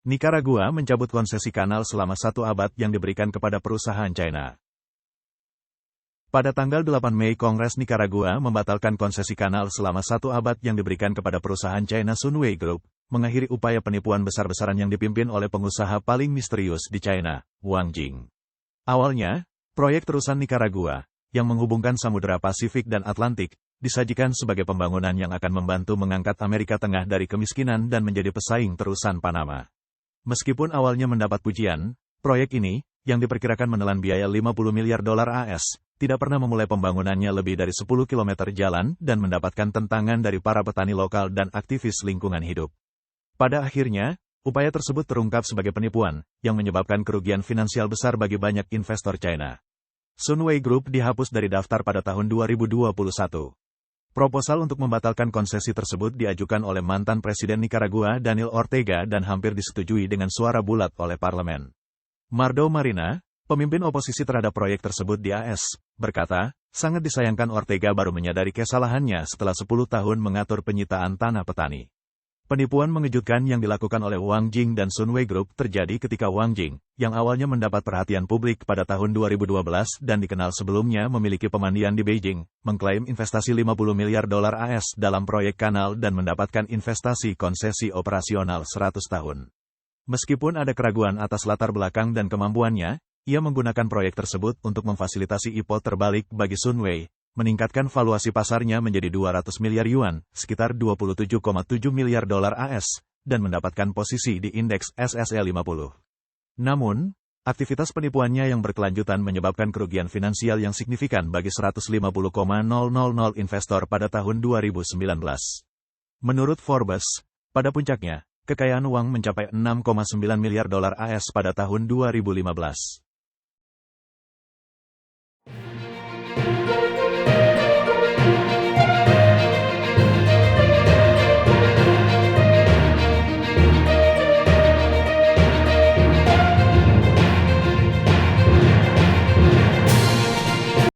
Nikaragua mencabut konsesi kanal selama 1 abad yang diberikan kepada perusahaan China. Pada tanggal 8 Mei, Kongres Nikaragua membatalkan konsesi kanal selama 1 abad yang diberikan kepada perusahaan China Sunway Group, mengakhiri upaya penipuan besar-besaran yang dipimpin oleh pengusaha paling misterius di China, Wang Jing. Awalnya, proyek terusan Nikaragua, yang menghubungkan Samudra Pasifik dan Atlantik, disajikan sebagai pembangunan yang akan membantu mengangkat Amerika Tengah dari kemiskinan dan menjadi pesaing terusan Panama. Meskipun awalnya mendapat pujian, proyek ini, yang diperkirakan menelan biaya 50 miliar dolar AS, tidak pernah memulai pembangunannya lebih dari 10 km jalan dan mendapatkan tentangan dari para petani lokal dan aktivis lingkungan hidup. Pada akhirnya, upaya tersebut terungkap sebagai penipuan, yang menyebabkan kerugian finansial besar bagi banyak investor China. Sunway Group dihapus dari daftar pada tahun 2021. Proposal untuk membatalkan konsesi tersebut diajukan oleh mantan Presiden Nikaragua Daniel Ortega dan hampir disetujui dengan suara bulat oleh parlemen. Mardo Marina, pemimpin oposisi terhadap proyek tersebut di AS, berkata, sangat disayangkan Ortega baru menyadari kesalahannya setelah 10 tahun mengatur penyitaan tanah petani. Penipuan mengejutkan yang dilakukan oleh Wang Jing dan Sunway Group terjadi ketika Wang Jing, yang awalnya mendapat perhatian publik pada tahun 2012 dan dikenal sebelumnya memiliki pemandian di Beijing, mengklaim investasi 50 miliar dolar AS dalam proyek kanal dan mendapatkan investasi konsesi operasional 100 tahun. Meskipun ada keraguan atas latar belakang dan kemampuannya, ia menggunakan proyek tersebut untuk memfasilitasi IPO terbalik bagi Sunway, meningkatkan valuasi pasarnya menjadi 200 miliar yuan, sekitar 27,7 miliar dolar AS, dan mendapatkan posisi di indeks SSE 50. Namun, aktivitas penipuannya yang berkelanjutan menyebabkan kerugian finansial yang signifikan bagi 150,000 investor pada tahun 2019. Menurut Forbes, pada puncaknya, kekayaan Wang mencapai 6,9 miliar dolar AS pada tahun 2015.